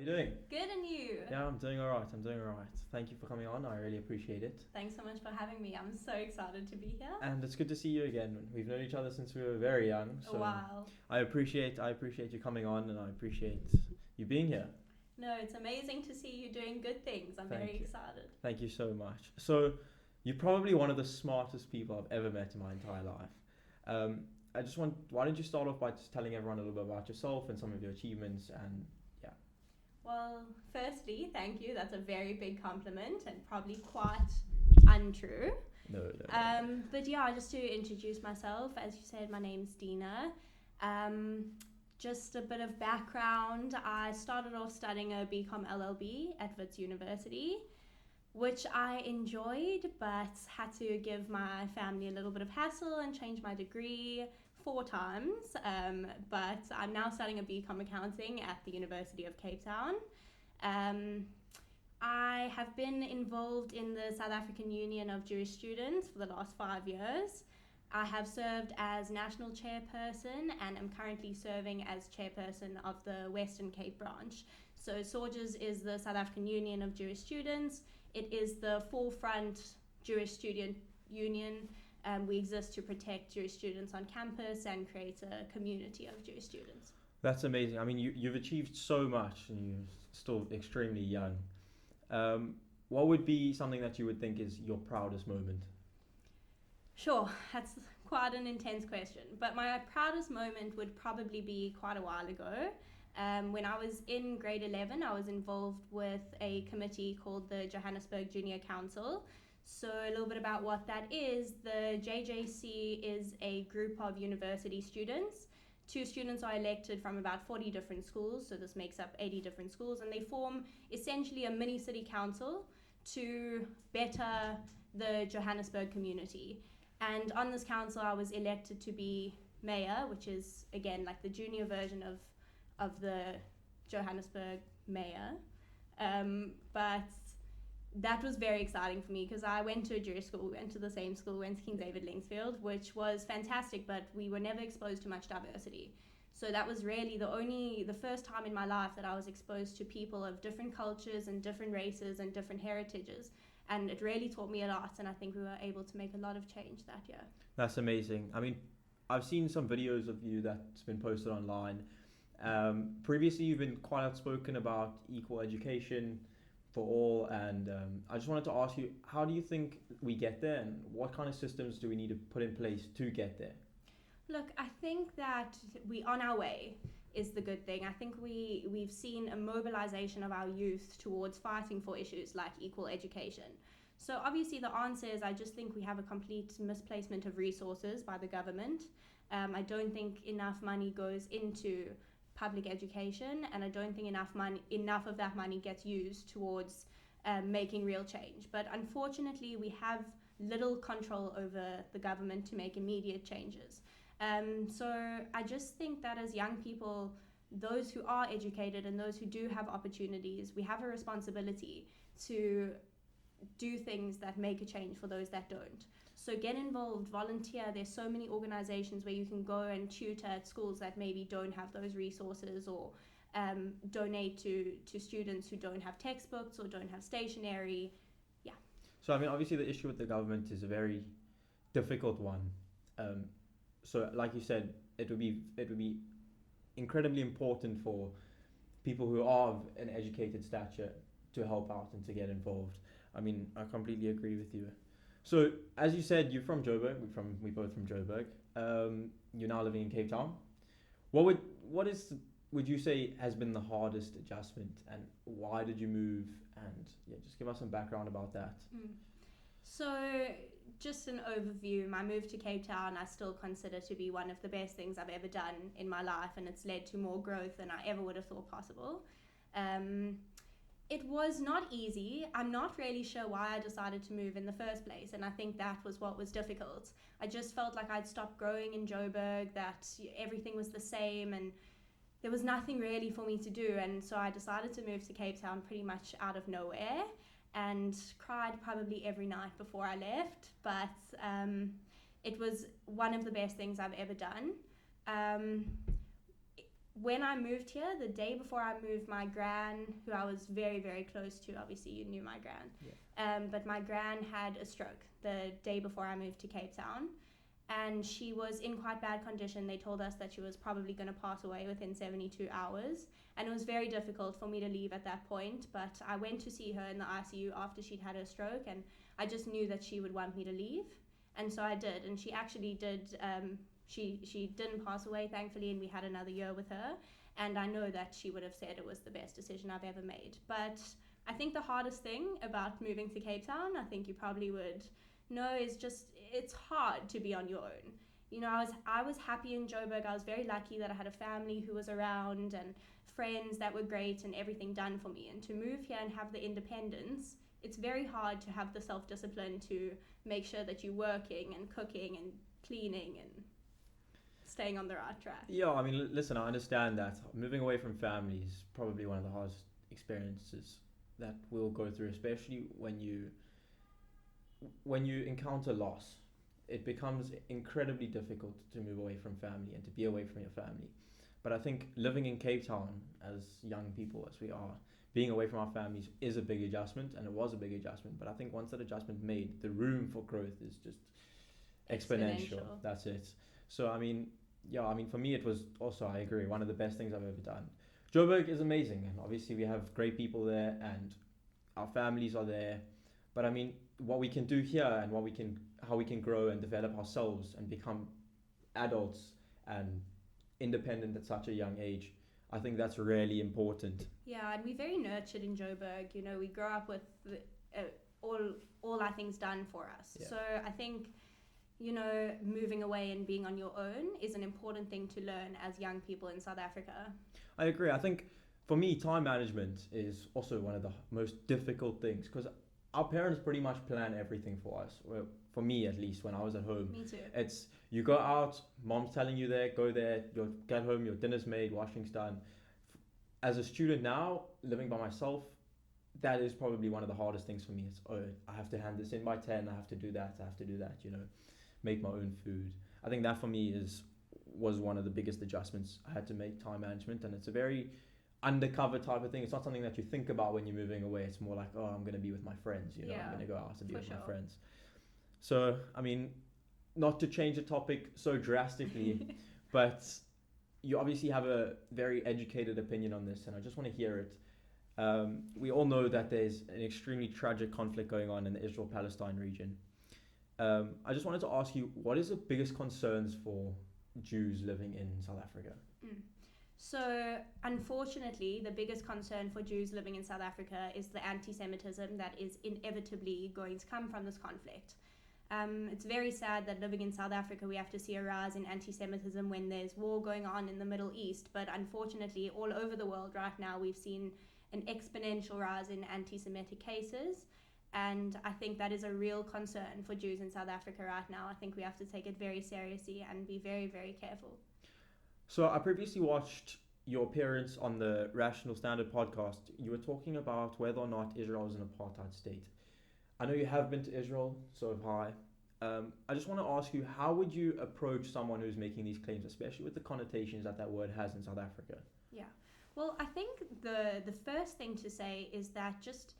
you doing? Good, and you? Yeah, I'm doing alright. Thank you for coming on. I really appreciate it. Thanks so much for having me. I'm so excited to be here. And it's good to see you again. We've known each other since we were very young. So wow. I appreciate you coming on, and I appreciate you being here. No, it's amazing to see you doing good things. I'm very excited. Thank you so much. So you're probably one of the smartest people I've ever met in my entire life. Why don't you start off by just telling everyone a little bit about yourself and some of your achievements and yeah. Well, firstly, thank you. That's a very big compliment and probably quite untrue. No. But yeah, just to introduce myself, as you said, my name's Deena. Just a bit of background. I started off studying a BCom LLB at Wits University, which I enjoyed, but had to give my family a little bit of hassle and change my degree 4 times. But I'm now studying a BCom accounting at the University of Cape Town. I have been involved in the South African Union of Jewish Students for the last 5 years. I have served as national chairperson and am currently serving as chairperson of the Western Cape branch. So SAUJS is the South African Union of Jewish Students. It is the forefront Jewish student union. We exist to protect Jewish students on campus and create a community of Jewish students. That's amazing. I mean, you've achieved so much and you're still extremely young. What would be something that you would think is your proudest moment? Sure, that's quite an intense question. But my proudest moment would probably be quite a while ago. When I was in grade 11, I was involved with a committee called the Johannesburg Junior Council. So a little bit about what that is. The JJC is a group of university students. 2 students are elected from about 40 different schools, so this makes up 80 different schools, and they form essentially a mini city council to better the Johannesburg community. And on this council, I was elected to be mayor, which is, again, like the junior version of the Johannesburg mayor. But that was very exciting for me because I went to a Jewish school, went to the same school, went to King David Linksfield, which was fantastic, but we were never exposed to much diversity. So that was really the first time in my life that I was exposed to people of different cultures and different races and different heritages. And it really taught me a lot, and I think we were able to make a lot of change that year. That's amazing. I mean, I've seen some videos of you that's been posted online. Previously, you've been quite outspoken about equal education for all, and I just wanted to ask you, how do you think we get there, and what kind of systems do we need to put in place to get there? Look, I think that we're on our way is the good thing. I think we've seen a mobilization of our youth towards fighting for issues like equal education. So obviously the answer is I just think we have a complete misplacement of resources by the government. I don't think enough money goes into public education, and I don't think enough of that money gets used towards making real change. But unfortunately, we have little control over the government to make immediate changes. So I just think that as young people, those who are educated and those who do have opportunities, we have a responsibility to do things that make a change for those that don't. So get involved, volunteer. There's so many organizations where you can go and tutor at schools that maybe don't have those resources, or donate to students who don't have textbooks or don't have stationery. Yeah. So I mean, obviously the issue with the government is a very difficult one. So like you said, it would be incredibly important for people who are of an educated stature to help out and to get involved. I mean, I completely agree with you. So as you said, you're from Joburg. We both from Joburg. You're now living in Cape Town. What would you say has been the hardest adjustment, and why did you move? And yeah, just give us some background about that. So just an overview, my move to Cape Town I still consider to be one of the best things I've ever done in my life, and it's led to more growth than I ever would have thought possible. It was not easy. I'm not really sure why I decided to move in the first place, and I think that was what was difficult. I just felt like I'd stopped growing in Joburg, that everything was the same and there was nothing really for me to do, and so I decided to move to Cape Town pretty much out of nowhere, and cried probably every night before I left, but it was one of the best things I've ever done. when I moved here, the day before I moved, my gran, who I was very, very close to, obviously you knew my gran, but my gran had a stroke the day before I moved to Cape Town, and she was in quite bad condition. They told us that she was probably going to pass away within 72 hours, and it was very difficult for me to leave at that point, but I went to see her in the ICU after she'd had her stroke, and I just knew that she would want me to leave, and so I did, and she actually did. She didn't pass away, thankfully, and we had another year with her, and I know that she would have said it was the best decision I've ever made. But I think the hardest thing about moving to Cape Town, I think you probably would know, is just it's hard to be on your own. You know, I was happy in Joburg. I was very lucky that I had a family who was around and friends that were great and everything done for me. And to move here and have the independence, it's very hard to have the self-discipline to make sure that you're working and cooking and cleaning and staying on the right track. Yeah, I mean, listen, I understand that moving away from family is probably one of the hardest experiences that we'll go through, especially when you encounter loss. It becomes incredibly difficult to move away from family and to be away from your family. But I think living in Cape Town as young people as we are, being away from our families is a big adjustment, and it was a big adjustment. But I think once that adjustment made, the room for growth is just exponential. That's it. So I mean, for me it was also, I agree, one of the best things I've ever done. Joburg is amazing, and obviously we have great people there, and our families are there. But I mean, what we can do here and how we can grow and develop ourselves and become adults and independent at such a young age, I think that's really important. Yeah, and we're very nurtured in Joburg. You know, we grow up with all our things done for us. Yeah. So I think, you know, moving away and being on your own is an important thing to learn as young people in South Africa. I agree. I think for me, time management is also one of the most difficult things, because our parents pretty much plan everything for us. Well, for me at least, when I was at home. Me too. It's you go out, mom's telling you there, go there, you get home, your dinner's made, washing's done. As a student now, living by myself, that is probably one of the hardest things for me. It's, I have to hand this in by 10, I have to do that, you know, make my own food. I think that for me was one of the biggest adjustments I had to make, time management, and it's a very undercover type of thing. It's not something that you think about when you're moving away. It's more like, oh, I'm going to be with my friends, you know, I'm going to go out and be with my friends. So, I mean, not to change the topic so drastically, but you obviously have a very educated opinion on this, and I just want to hear it. We all know that there's an extremely tragic conflict going on in the Israel-Palestine region. I just wanted to ask you, what is the biggest concerns for Jews living in South Africa? So, unfortunately, the biggest concern for Jews living in South Africa is the anti-Semitism that is inevitably going to come from this conflict. It's very sad that living in South Africa we have to see a rise in anti-Semitism when there's war going on in the Middle East, but unfortunately all over the world right now we've seen an exponential rise in anti-Semitic cases, and I think that is a real concern for Jews in South Africa right now. I think we have to take it very seriously and be very, very careful. So I previously watched your appearance on the Rational Standard podcast. You were talking about whether or not Israel is an apartheid state. I know you have been to Israel, so have I. I just want to ask you, how would you approach someone who's making these claims, especially with the connotations that word has in South Africa? Yeah. Well, I think the first thing to say is that just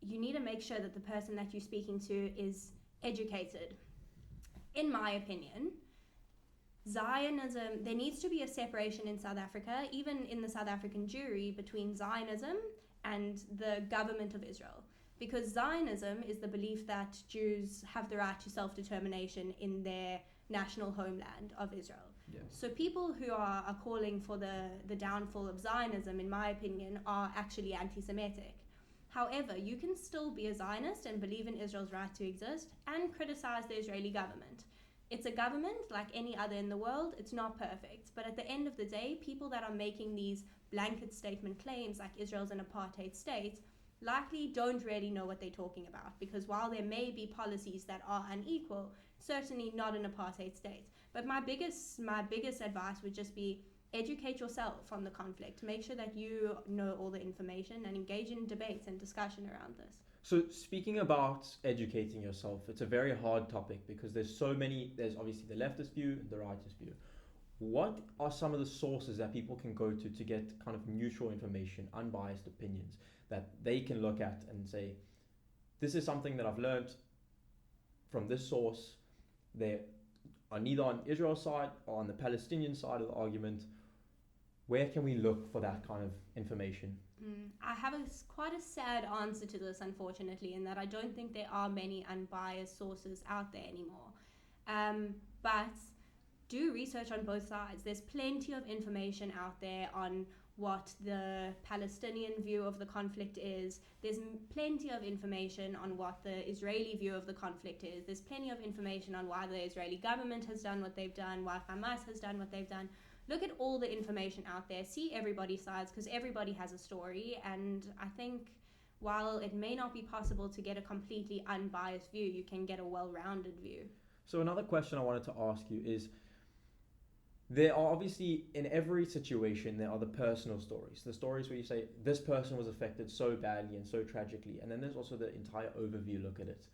you need to make sure that the person that you're speaking to is educated. In my opinion, Zionism, there needs to be a separation in South Africa, even in the South African Jewry, between Zionism and the government of Israel. Because Zionism is the belief that Jews have the right to self-determination in their national homeland of Israel. Yeah. So people who are calling for the downfall of Zionism, in my opinion, are actually anti-Semitic. However, you can still be a Zionist and believe in Israel's right to exist and criticize the Israeli government. It's a government like any other in the world. It's not perfect. But at the end of the day, people that are making these blanket statement claims like Israel's an apartheid state likely don't really know what they're talking about, because while there may be policies that are unequal, certainly not an apartheid state. But my biggest advice would just be educate yourself on the conflict. Make sure that you know all the information and engage in debates and discussion around this. So speaking about educating yourself, it's a very hard topic because there's obviously the leftist view and the rightist view. what are some of the sources that people can go to get kind of neutral information, unbiased opinions that they can look at and say, this is something that I've learned from this source. They are neither on Israel's side or on the Palestinian side of the argument. Where can we look for that kind of information? I have quite a sad answer to this, unfortunately, in that I don't think there are many unbiased sources out there anymore. But do research on both sides. There's plenty of information out there on what the Palestinian view of the conflict is. There's plenty of information on what the Israeli view of the conflict is. There's plenty of information on why the Israeli government has done what they've done, why Hamas has done what they've done. Look at all the information out there, see everybody's sides, because everybody has a story. And I think while it may not be possible to get a completely unbiased view, you can get a well-rounded view. So another question I wanted to ask you is, there are obviously, in every situation, there are the personal stories. The stories where you say, this person was affected so badly and so tragically. And then there's also the entire overview look at it.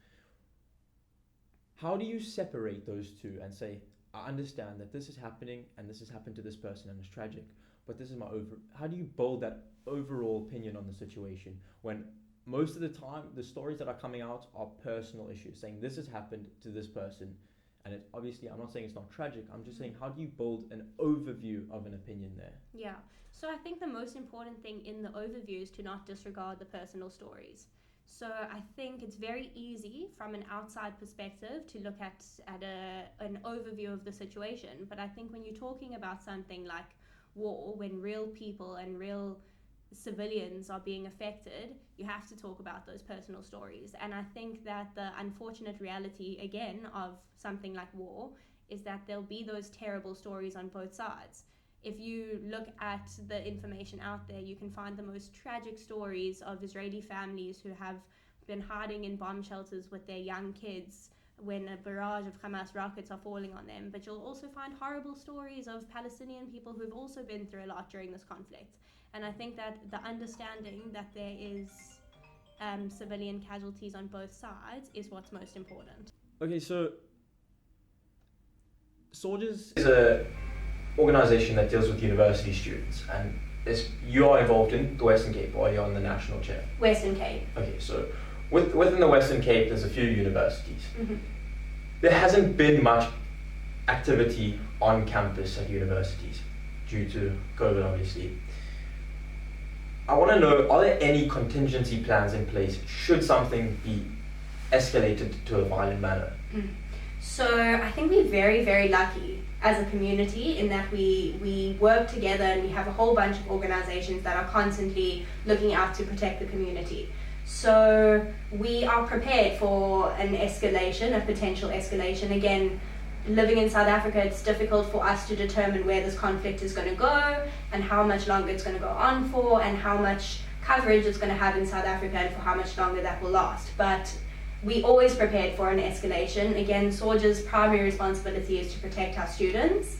How do you separate those two and say, I understand that this is happening and this has happened to this person and it's tragic, but this is my how do you build that overall opinion on the situation when most of the time the stories that are coming out are personal issues, saying this has happened to this person? And it, obviously, I'm not saying it's not tragic. I'm just saying, how do you build an overview of an opinion there? Yeah. So I think the most important thing in the overview is to not disregard the personal stories. So I think it's very easy from an outside perspective to look at an overview of the situation. But I think when you're talking about something like war, when real people and real civilians are being affected, you have to talk about those personal stories. And I think that the unfortunate reality, again, of something like war is that there'll be those terrible stories on both sides. If you look at the information out there, you can find the most tragic stories of Israeli families who have been hiding in bomb shelters with their young kids when a barrage of Hamas rockets are falling on them. But you'll also find horrible stories of Palestinian people who've also been through a lot during this conflict. And I think that the understanding that there is civilian casualties on both sides is what's most important. Okay, so SAUJS is an organisation that deals with university students, and you are involved in the Western Cape, or are you on the national chair? Western Cape. Okay, so within the Western Cape, there's a few universities. Mm-hmm. There hasn't been much activity on campus at universities due to COVID, obviously. I want to know, are there any contingency plans in place should something be escalated to a violent manner? So I think we're very, very lucky as a community in that we work together and we have a whole bunch of organizations that are constantly looking out to protect the community. So we are prepared for an escalation, a potential escalation. Again, living in South Africa, it's difficult for us to determine where this conflict is going to go and how much longer it's going to go on for and how much coverage it's going to have in South Africa and for how much longer that will last. But we always prepared for an escalation. Again, SAUJ's primary responsibility is to protect our students.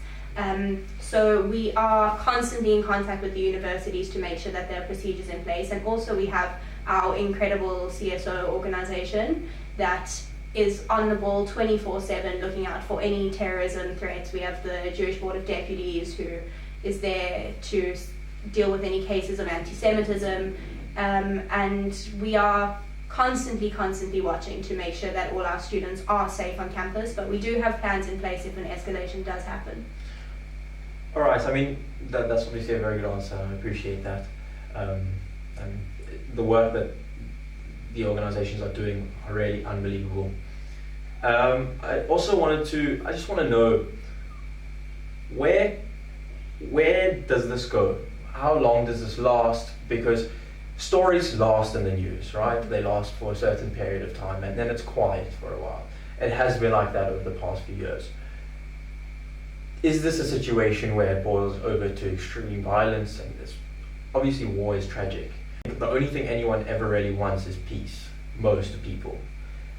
So we are constantly in contact with the universities to make sure that there are procedures in place. And also we have our incredible CSO organization that is on the ball 24/7 looking out for any terrorism threats. We have the Jewish Board of Deputies who is there to deal with any cases of anti-Semitism. And we are constantly watching to make sure that all our students are safe on campus, but we do have plans in place if an escalation does happen. All right, I mean, that's obviously a very good answer. I appreciate that. And the work that the organizations are doing are really unbelievable. I just want to know, where does this go? How long does this last? Because stories last in the news, right? They last for a certain period of time and then it's quiet for a while. It has been like that over the past few years. Is this a situation where it boils over to extreme violence? And obviously war is tragic. The only thing anyone ever really wants is peace, most people.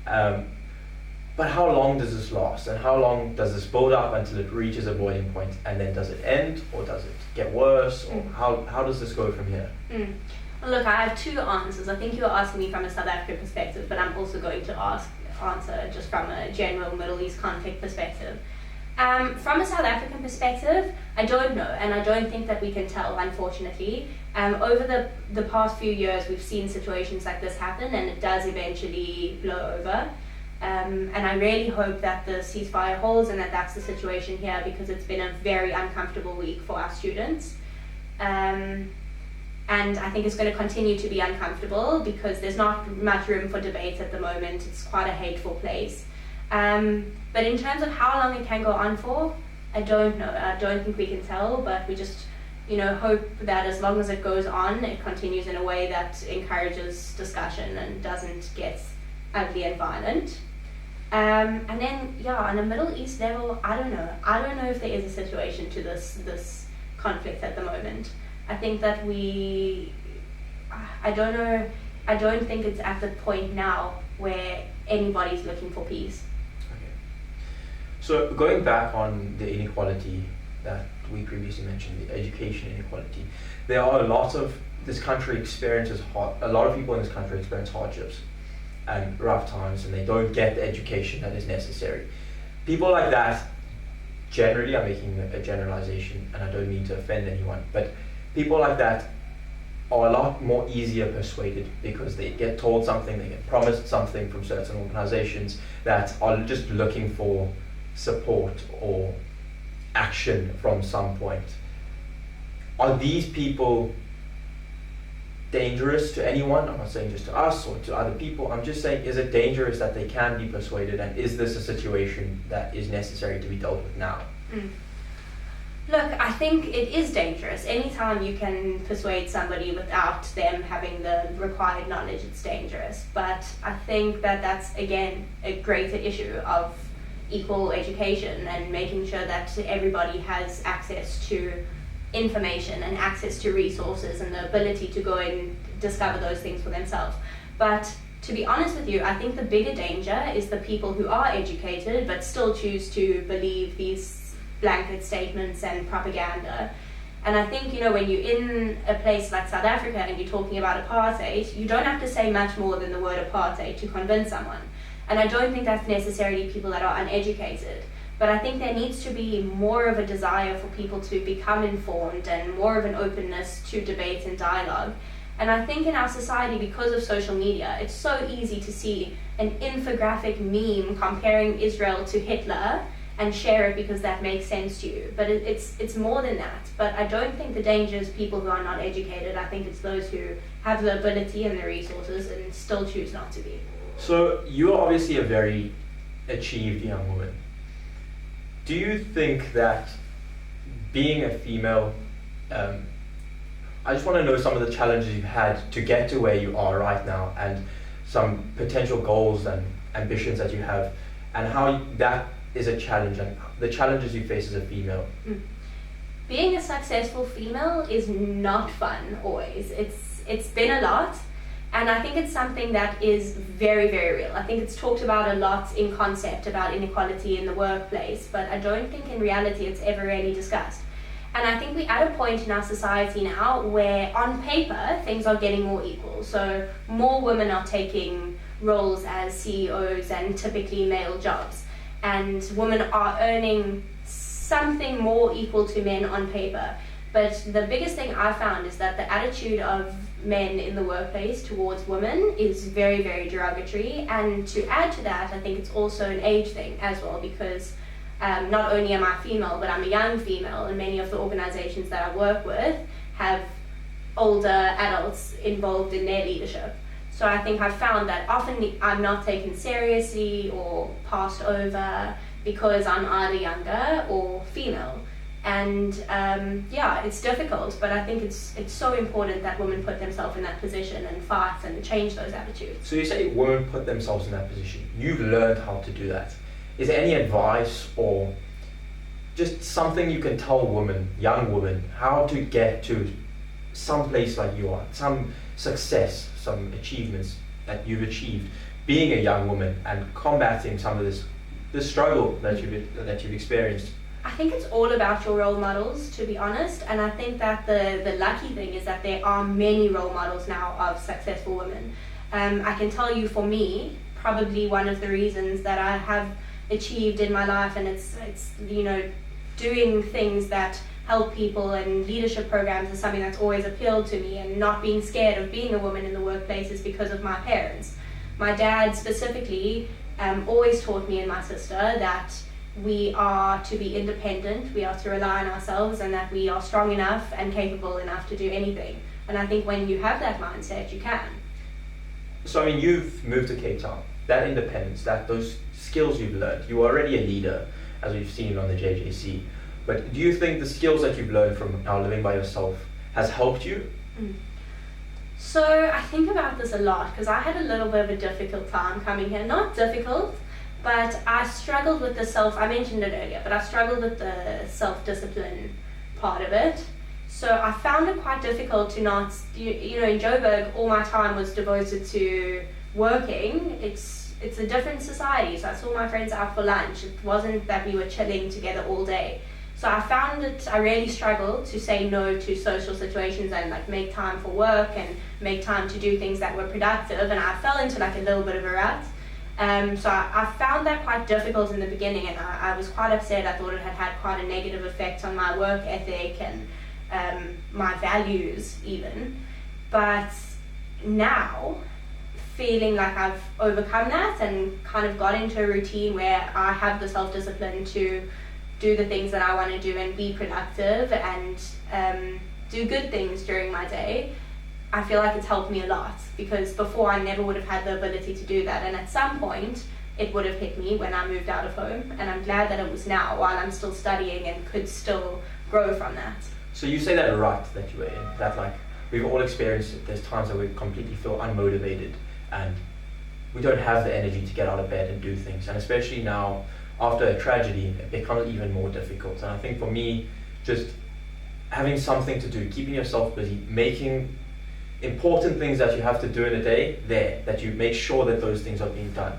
But how long does this last? And how long does this build up until it reaches a boiling point? And then does it end, or does it get worse? Or how does this go from here? Look, I have two answers. I think you were asking me from a South African perspective, but I'm also going to answer just from a general Middle East conflict perspective. From a South African perspective, I don't know, and I don't think that we can tell, unfortunately. Over the past few years, we've seen situations like this happen, and it does eventually blow over. And I really hope that the ceasefire holds and that that's the situation here, because it's been a very uncomfortable week for our students. And I think it's going to continue to be uncomfortable because there's not much room for debate at the moment. It's quite a hateful place. But in terms of how long it can go on for, I don't know. I don't think we can tell, but we just, hope that as long as it goes on, it continues in a way that encourages discussion and doesn't get ugly and violent. And then, on a Middle East level, I don't know. I don't know if there is a situation to this conflict at the moment. I think that I don't know. I don't think it's at the point now where anybody's looking for peace. So going back on the inequality that we previously mentioned, the education inequality, there are a lot of people in this country experience hardships and rough times, and they don't get the education that is necessary. People like that, generally, I'm making a generalization, and I don't mean to offend anyone, but people like that are a lot more easier persuaded because they get told something, they get promised something from certain organizations that are just looking for support or action from some point. Are these people dangerous to anyone? I'm not saying just to us or to other people. I'm just saying, is it dangerous that they can be persuaded, and is this a situation that is necessary to be dealt with now? Look, I think it is dangerous. Anytime you can persuade somebody without them having the required knowledge, it's dangerous. But I think that that's, again, a greater issue of equal education and making sure that everybody has access to information and access to resources and the ability to go and discover those things for themselves. But to be honest with you, I think the bigger danger is the people who are educated but still choose to believe these blanket statements and propaganda. And I think, when you're in a place like South Africa and you're talking about apartheid, you don't have to say much more than the word apartheid to convince someone. And I don't think that's necessarily people that are uneducated. But I think there needs to be more of a desire for people to become informed and more of an openness to debate and dialogue. And I think in our society, because of social media, it's so easy to see an infographic meme comparing Israel to Hitler and share it because that makes sense to you. But it's more than that. But I don't think the danger is people who are not educated. I think it's those who have the ability and the resources and still choose not to be. So you're obviously a very achieved young woman. Do you think that being a female, I just want to know some of the challenges you've had to get to where you are right now, and some potential goals and ambitions that you have, and how that is a challenge, and the challenges you face as a female. Being a successful female is not fun always. It's been a lot. And I think it's something that is very, very real. I think it's talked about a lot in concept about inequality in the workplace, but I don't think in reality it's ever really discussed. And I think we're at a point in our society now where on paper things are getting more equal. So more women are taking roles as CEOs and typically male jobs. And women are earning something more equal to men on paper. But the biggest thing I found is that the attitude of men in the workplace towards women is very, very derogatory. And to add to that, I think it's also an age thing as well, because not only am I female, but I'm a young female, and many of the organizations that I work with have older adults involved in their leadership. So I think I've found that often I'm not taken seriously or passed over because I'm either younger or female. And it's difficult, but I think it's so important that women put themselves in that position and fight and change those attitudes. So you say women put themselves in that position. You've learned how to do that. Is there any advice or just something you can tell women, young women, how to get to some place like you are, some success, some achievements that you've achieved, being a young woman and combating some of this struggle that you've experienced? I think it's all about your role models, to be honest, and I think that the lucky thing is that there are many role models now of successful women. I can tell you, for me, probably one of the reasons that I have achieved in my life, and it's doing things that help people, and leadership programs is something that's always appealed to me, and not being scared of being a woman in the workplace is because of my parents. My dad specifically always taught me and my sister that we are to be independent, we are to rely on ourselves, and that we are strong enough and capable enough to do anything. And I think when you have that mindset, you can. So I mean, you've moved to Cape Town. That independence, those skills you've learned, you were already a leader, as we've seen on the JJC. But do you think the skills that you've learned from now living by yourself has helped you? So I think about this a lot, because I had a little bit of a difficult time coming here. Not difficult, but I struggled with I mentioned it earlier, but I struggled with the self-discipline part of it. So I found it quite difficult to not, in Joburg, all my time was devoted to working. It's a different society, so I saw my friends out for lunch. It wasn't that we were chilling together all day. So I really struggled to say no to social situations and make time for work and make time to do things that were productive, and I fell into a little bit of a rut. So I found that quite difficult in the beginning, and I was quite upset. I thought it had quite a negative effect on my work ethic and my values even. But now, feeling like I've overcome that and kind of got into a routine where I have the self-discipline to do the things that I want to do and be productive and do good things during my day, I feel like it's helped me a lot, because before I never would have had the ability to do that, and at some point it would have hit me when I moved out of home, and I'm glad that it was now, while I'm still studying and could still grow from that. So you say that rut that you were in, that we've all experienced it. There's times that we completely feel unmotivated and we don't have the energy to get out of bed and do things, and especially now after a tragedy it becomes even more difficult. And I think for me, just having something to do, keeping yourself busy, making important things that you have to do in a day that you make sure that those things are being done.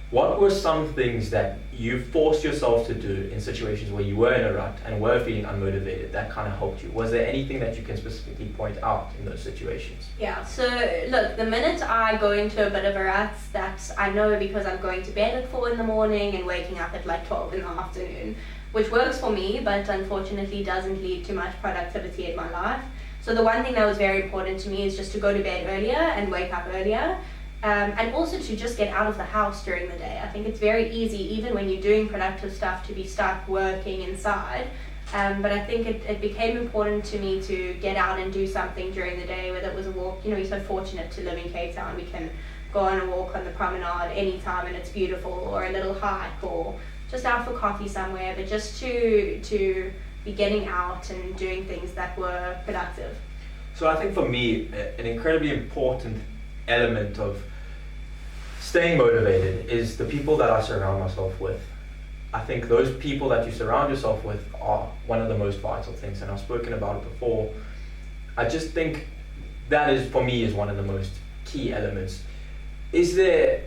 What were some things that you forced yourself to do in situations where you were in a rut and were feeling unmotivated that kind of helped you? Was there anything that you can specifically point out in those situations? Yeah, so look, the minute I go into a bit of a rut, that I know, because I'm going to bed at 4 in the morning and waking up at 12 in the afternoon, which works for me, but unfortunately doesn't lead to much productivity in my life. So the one thing that was very important to me is just to go to bed earlier and wake up earlier. And also to just get out of the house during the day. I think it's very easy, even when you're doing productive stuff, to be stuck working inside. But I think it became important to me to get out and do something during the day, whether it was a walk. You're so fortunate to live in Cape Town. We can go on a walk on the promenade anytime and it's beautiful, or a little hike, or just out for coffee somewhere. But just to be getting out and doing things that were productive. So I think for me, an incredibly important element of staying motivated is the people that I surround myself with. I think those people that you surround yourself with are one of the most vital things, and I've spoken about it before. I just think that is, for me, is one of the most key elements. Is there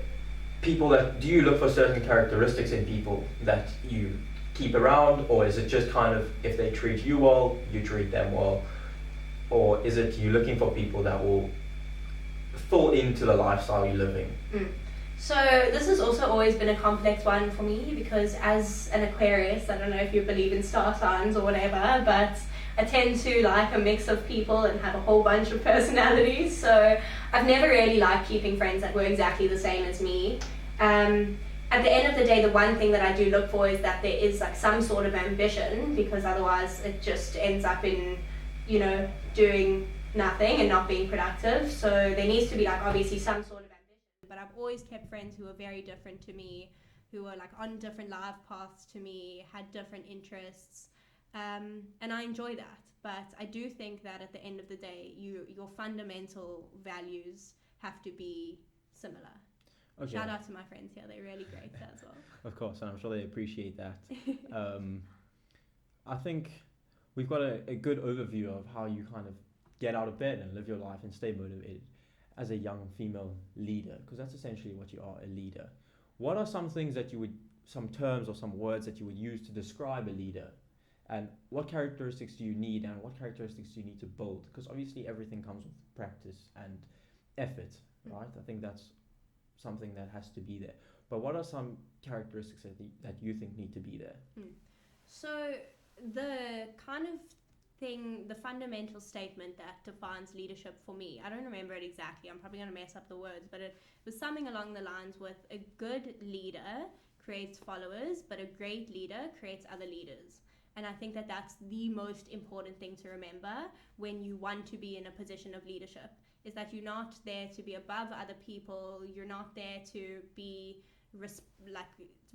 people do you look for certain characteristics in people that you keep around, or is it just kind of, if they treat you well, you treat them well? Or is it you looking for people that will fall into the lifestyle you're living? So this has also always been a complex one for me, because as an Aquarius, I don't know if you believe in star signs or whatever, but I tend to like a mix of people and have a whole bunch of personalities. So I've never really liked keeping friends that were exactly the same as me. At the end of the day, the one thing that I do look for is that there is some sort of ambition, because otherwise it just ends up in, doing nothing and not being productive. So there needs to be obviously some sort of ambition. But I've always kept friends who are very different to me, who were on different life paths to me, had different interests, and I enjoy that. But I do think that at the end of the day, your fundamental values have to be similar. Okay. Shout out to my friends here, they're really great as well. Of course, and I'm sure they appreciate that. I think we've got a good overview of how you kind of get out of bed and live your life and stay motivated as a young female leader, because that's essentially what you are, a leader. What are some things that some terms or some words that you would use to describe a leader? And what characteristics do you need, and what characteristics do you need to build? Because obviously everything comes with practice and effort, right? I think that's something that has to be there. But what are some characteristics that you think need to be there? So the kind of thing, the fundamental statement that defines leadership for me, I don't remember it exactly, I'm probably going to mess up the words, but it was something along the lines with a good leader creates followers, but a great leader creates other leaders. And I think that that's the most important thing to remember when you want to be in a position of leadership, is that you're not there to be above other people, you're not there to be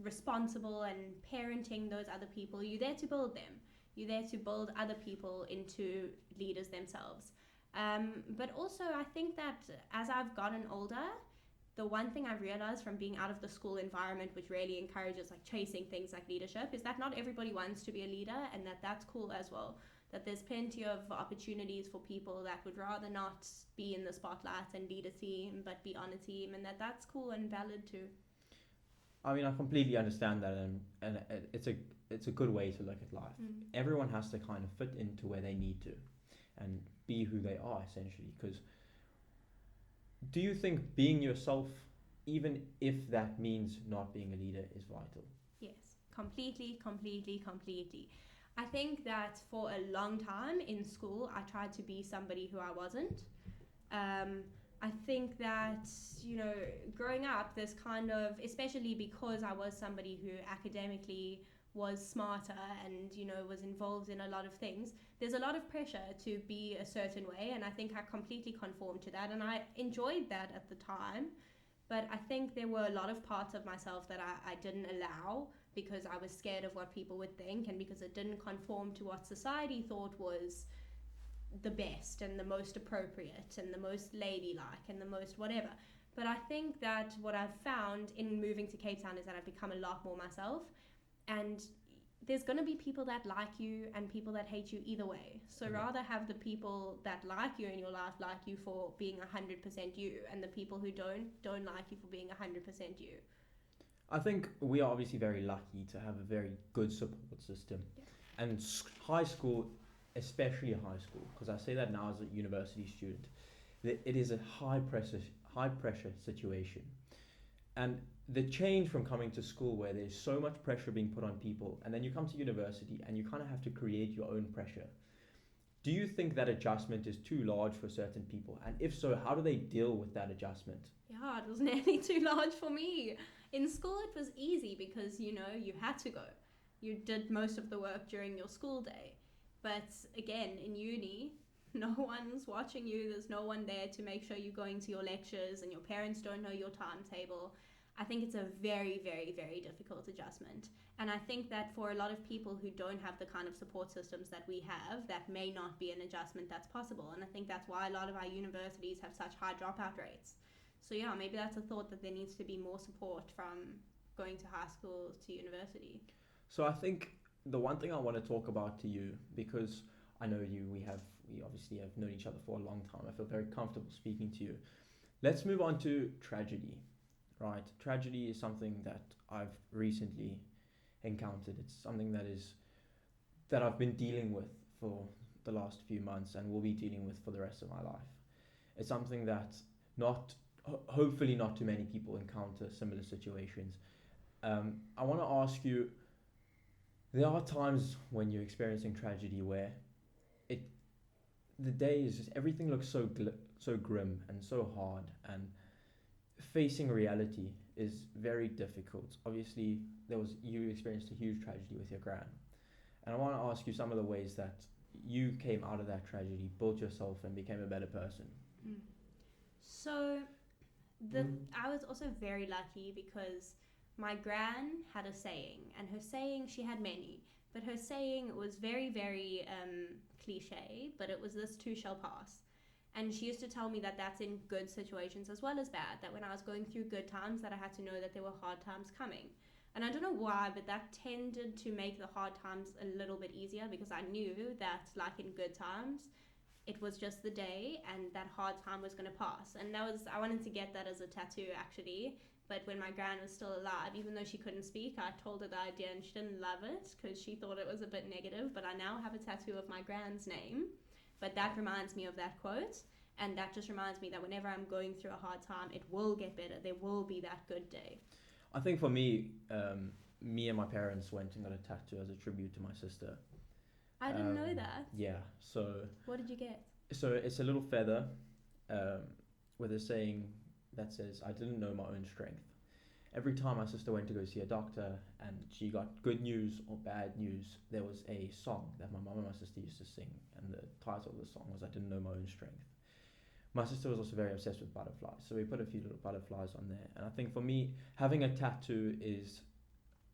responsible and parenting those other people. You're there to build them. You're there to build other people into leaders themselves. But also, I think that as I've gotten older, the one thing I've realized from being out of the school environment, which really encourages like chasing things like leadership, is that not everybody wants to be a leader, and that's cool as well. That there's plenty of opportunities for people that would rather not be in the spotlight and lead a team, but be on a team, and that's cool and valid too. I mean, I completely understand that, and it's a good way to look at life. Everyone has to kind of fit into where they need to, and be who they are essentially. Because do you think being yourself, even if that means not being a leader, is vital? Yes, completely. I think that for a long time in school, I tried to be somebody who I wasn't. I think that, growing up, there's kind of, especially because I was somebody who academically was smarter and, was involved in a lot of things, there's a lot of pressure to be a certain way, and I think I completely conformed to that, and I enjoyed that at the time, but I think there were a lot of parts of myself that I didn't allow because I was scared of what people would think, and because it didn't conform to what society thought was the best and the most appropriate and the most ladylike and the most whatever. But I think that what I've found in moving to Cape Town is that I've become a lot more myself, and there's going to be people that like you and people that hate you either way. So rather have the people that like you in your life like you for being 100% you, and the people who don't like you for being 100% you. I think we are obviously very lucky to have a very good support system. Yeah. And high school, especially high school, because I say that now as a university student, that it is a high pressure situation. And the change from coming to school where there's so much pressure being put on people, and then you come to university and you kind of have to create your own pressure. Do you think that adjustment is too large for certain people? And if so, how do they deal with that adjustment? Yeah, it was nearly too large for me. In school, it was easy because, you had to go. You did most of the work during your school day. But again, in uni, no one's watching you. There's no one there to make sure you're going to your lectures, and your parents don't know your timetable. I think it's a very, very, very difficult adjustment. And I think that for a lot of people who don't have the kind of support systems that we have, that may not be an adjustment that's possible. And I think that's why a lot of our universities have such high dropout rates. So yeah, maybe that's a thought, that there needs to be more support from going to high school to university. So I think the one thing I want to talk about to you, because I know you, we obviously have known each other for a long time. I feel very comfortable speaking to you. Let's move on to tragedy, right? Tragedy is something that I've recently encountered. It's something that I've been dealing with for the last few months and will be dealing with for the rest of my life. It's something that hopefully not too many people encounter similar situations. I want to ask you, there are times when you're experiencing tragedy where the day is just, everything looks so grim and so hard, and facing reality is very difficult. Obviously, you experienced a huge tragedy with your gran, and I want to ask you some of the ways that you came out of that tragedy, built yourself, and became a better person. So, I was also very lucky because my gran had a saying, and her saying, she had many, but her saying was very, very cliche, but it was, "This too shall pass." And she used to tell me that that's in good situations as well as bad, that when I was going through good times, that I had to know that there were hard times coming. And I don't know why, but that tended to make the hard times a little bit easier, because I knew that, like in good times, it was just the day and that hard time was going to pass. And I wanted to get that as a tattoo actually. But when my gran was still alive, even though she couldn't speak, I told her the idea and she didn't love it because she thought it was a bit negative. But I now have a tattoo of my gran's name. But that reminds me of that quote. And that just reminds me that whenever I'm going through a hard time, it will get better. There will be that good day. I think for me, me and my parents went and got a tattoo as a tribute to my sister. I didn't know that. Yeah, so What did you get? it's a little feather um, with a saying that says, "I didn't know my own strength." Every time my sister went to go see a doctor and she got good news or bad news, there was a song that my mum and my sister used to sing, and the title of the song was "I didn't know my own strength." My sister was also very obsessed with butterflies, so we put a few little butterflies on there. And I think for me, having a tattoo is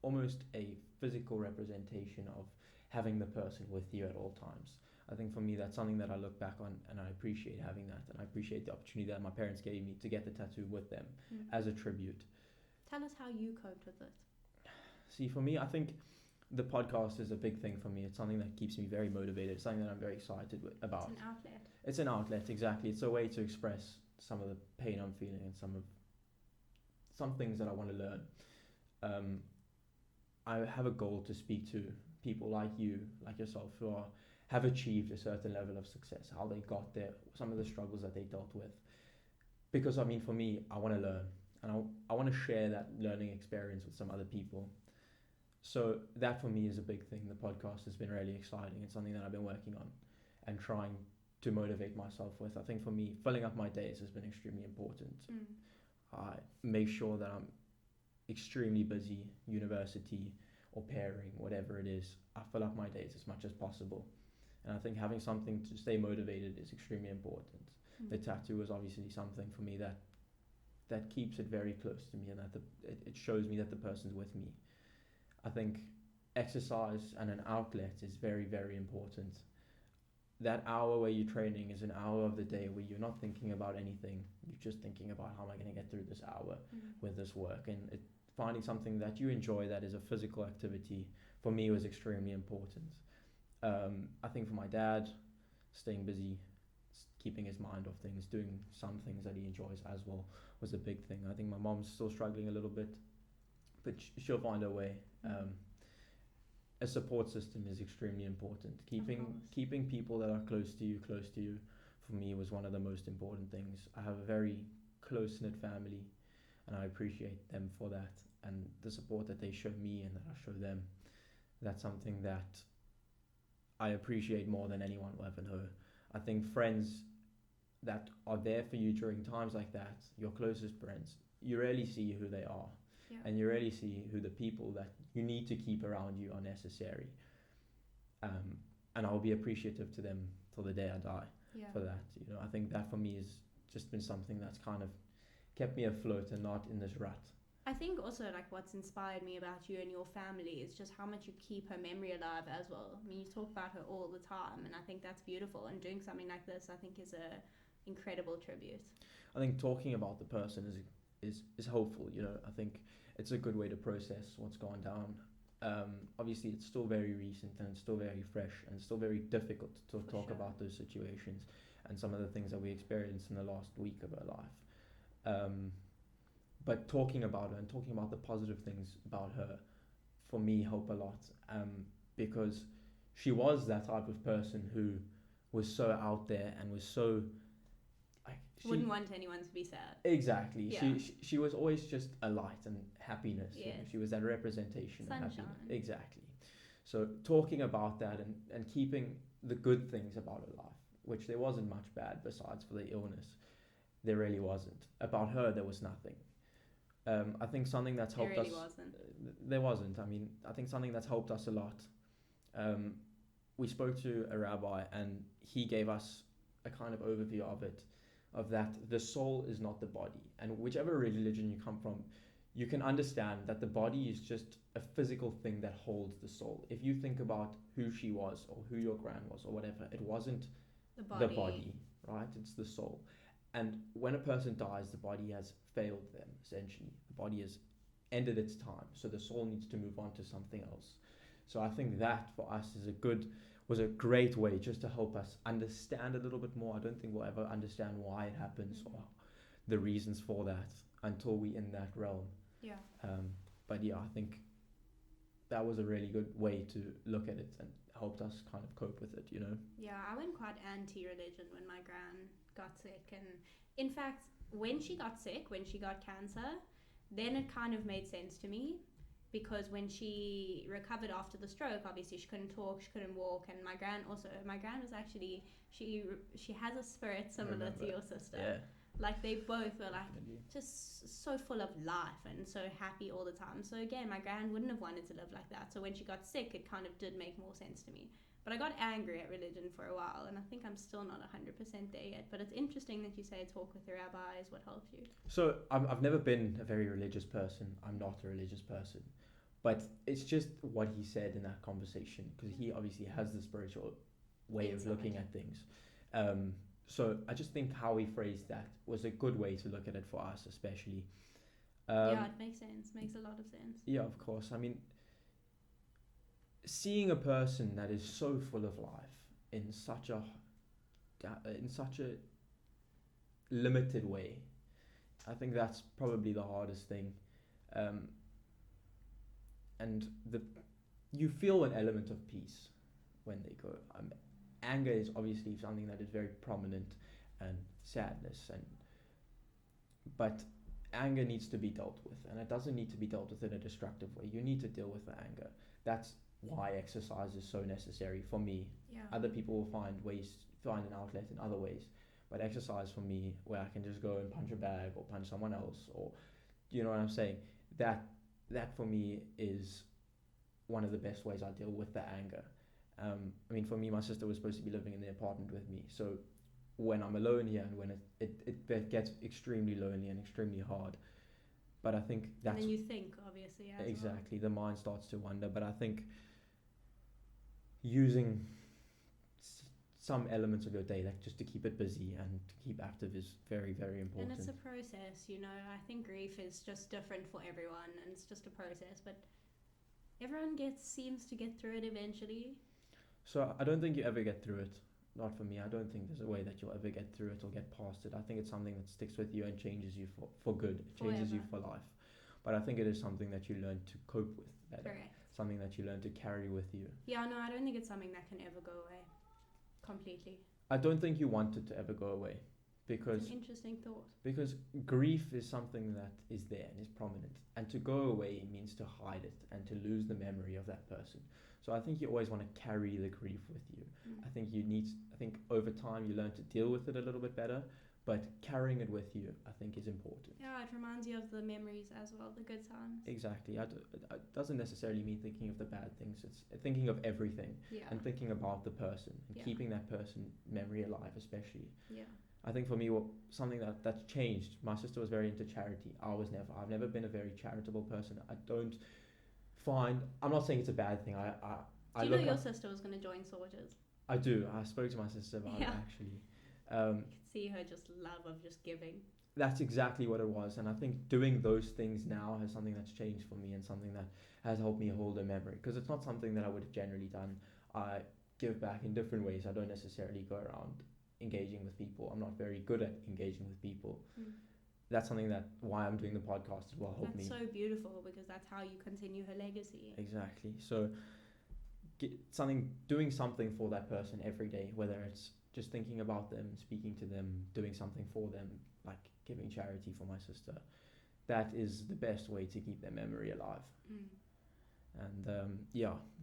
almost a physical representation of having the person with you at all times. I think for me, that's something that I look back on and I appreciate having that. And I appreciate the opportunity that my parents gave me to get the tattoo with them as a tribute. Tell us how you coped with it. See, for me, I think the podcast is a big thing for me. It's something that keeps me very motivated. It's something that I'm very excited about. It's an outlet. It's an outlet, exactly. It's a way to express some of the pain I'm feeling and some things that I want to learn. I have a goal to speak to people like you, like yourself, who have achieved a certain level of success, how they got there, some of the struggles that they dealt with. Because I mean, for me, I want to learn, and I want to share that learning experience with some other people. So that for me is a big thing. The podcast has been really exciting. It's something that I've been working on and trying to motivate myself with. I think for me, filling up my days has been extremely important. I make sure that I'm extremely busy, university or pairing, whatever it is. I fill up my days as much as possible. And I think having something to stay motivated is extremely important. The tattoo is obviously something for me that keeps it very close to me, and that it shows me that the person's with me. I think exercise and an outlet is very, very important. That hour where you're training is an hour of the day where you're not thinking about anything. You're just thinking about how am I going to get through this hour with this work. And finding something that you enjoy that is a physical activity for me was extremely important. I think for my dad, staying busy, keeping his mind off things, doing some things that he enjoys as well was a big thing. I think my mom's still struggling a little bit, but she'll find her way. A support system is extremely important. Keeping people that are close to you, for me was one of the most important things. I have a very close-knit family, and I appreciate them for that, and the support that they show me and that I show them. That's something that I appreciate more than anyone will ever know. I think friends that are there for you during times like that, your closest friends, you rarely see who they are. Yeah. And you rarely see who the people that you need to keep around you are necessary. And I'll be appreciative to them till the day I die for that. You know, I think that for me has just been something that's kind of kept me afloat and not in this rut. I think also like what's inspired me about you and your family is just how much you keep her memory alive as well. I mean, you talk about her all the time, and I think that's beautiful. And doing something like this, I think, is a incredible tribute. I think talking about the person is hopeful. You know, I think it's a good way to process what's gone down. Obviously, it's still very recent and it's still very fresh and it's still very difficult to talk about those situations and some of the things that we experienced in the last week of her life. But talking about her and talking about the positive things about her, for me, help a lot, because she was that type of person who was so out there and was so... wouldn't want anyone to be sad. Exactly. Yeah. She was always just a light and happiness. Yes. You know? She was that representation Sunshine. of happiness. Exactly. So talking about that and keeping the good things about her life, which there wasn't much bad besides for the illness. There really wasn't. About her, there was nothing. I think something that's helped there really us... wasn't. There wasn't. I mean, I think something that's helped us a lot. We spoke to a rabbi and he gave us a kind of overview of it. Of that the soul is not the body, and whichever religion you come from, you can understand that the body is just a physical thing that holds the soul. If you think about who she was or who your gran was or whatever, it wasn't the body, right? It's the soul. And when a person dies, the body has failed them, essentially. The body has ended its time, so the soul needs to move on to something else. So I think that for us was a great way just to help us understand a little bit more. I don't think we'll ever understand why it happens or the reasons for that until we're in that realm. Yeah. But yeah, I think that was a really good way to look at it and helped us kind of cope with it, you know? Yeah, I went quite anti-religion when my gran got sick. And in fact, when she got sick, when she got cancer, then it kind of made sense to me, because when she recovered after the stroke, obviously she couldn't talk, she couldn't walk, and my gran was actually, she has a spirit similar to your sister. Yeah. Like they both were like Definitely. just so full of life and so happy all the time. So again, my gran wouldn't have wanted to live like that. So when she got sick, it kind of did make more sense to me. But I got angry at religion for a while, and I think I'm still not 100% there yet. But it's interesting that you say talk with the rabbi is what helps you. So I've never been a very religious person. I'm not a religious person. But it's just what he said in that conversation, because he obviously has the spiritual way of looking at things. So I just think how he phrased that was a good way to look at it for us, especially. Yeah, it makes sense. Makes a lot of sense. Yeah, of course. I mean, seeing a person that is so full of life in such a limited way, I think that's probably the hardest thing. And you feel an element of peace when they go. Anger is obviously something that is very prominent, and sadness, but anger needs to be dealt with, and it doesn't need to be dealt with in a destructive way. You need to deal with the anger. That's why exercise is so necessary for me. Yeah. Other people will find an outlet in other ways, but exercise for me, where I can just go and punch a bag or punch someone else, or you know what I'm saying, that for me is one of the best ways I deal with the anger. I mean, for me, my sister was supposed to be living in the apartment with me, so when I'm alone here, and when it gets extremely lonely and extremely hard, but I think that's... And then you think, obviously, as exactly, the mind starts to wander, but I think using some elements of your day, like just to keep it busy and to keep active, is very, very important. And it's a process, you know. I think grief is just different for everyone, and it's just a process, but everyone seems to get through it eventually. So I don't think you ever get through it. Not for me. I don't think there's a way that you'll ever get through it or get past it. I think it's something that sticks with you and changes you for good. It changes you for life. But I think it is something that you learn to cope with better. Correct. Something that you learn to carry with you. Yeah, no, I don't think it's something that can ever go away completely. I don't think you want it to ever go away, because it's an interesting thought. Because grief is something that is there and is prominent, and to go away means to hide it and to lose the memory of that person. So I think you always want to carry the grief with you. I think over time you learn to deal with it a little bit better, but carrying it with you, I think, is important. Yeah, it reminds you of the memories as well, the good times. Exactly. It doesn't necessarily mean thinking of the bad things. It's thinking of everything, and thinking about the person and keeping that person memory alive, especially. Yeah. I think for me, something that's changed. My sister was very into charity. I've never been a very charitable person. I'm not saying it's a bad thing. Do you know your sister was going to join SAUJS? I do. I spoke to my sister about it, actually. You could see her just love of just giving. That's exactly what it was, and I think doing those things now is something that's changed for me and something that has helped me hold a memory, because it's not something that I would have generally done. I give back in different ways. I don't necessarily go around engaging with people. I'm not very good at engaging with people. That's something why I'm doing the podcast will help me. That's so beautiful, because that's how you continue her legacy. Exactly. So doing something for that person every day, whether it's just thinking about them, speaking to them, doing something for them, like giving charity for my sister, that is the best way to keep their memory alive. And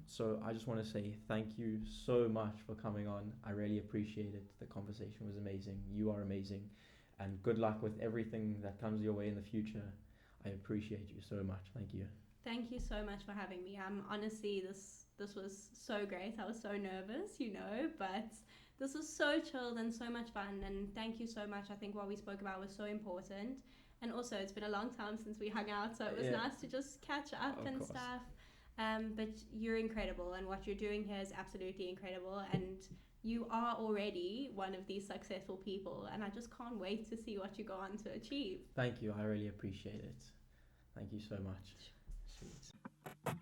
so I just want to say thank you so much for coming on. I really appreciate it. The conversation was amazing. You are amazing, and good luck with everything that comes your way in the future. I appreciate you so much. Thank you. Thank you so much for having me. Honestly, this was so great. I was so nervous, but this was so chilled and so much fun, and thank you so much. I think what we spoke about was so important, and also it's been a long time since we hung out, so it was nice to just catch up and stuff. But you're incredible, and what you're doing here is absolutely incredible, and you are already one of these successful people, and I just can't wait to see what you go on to achieve. Thank you. I really appreciate it. Thank you so much. Sweet.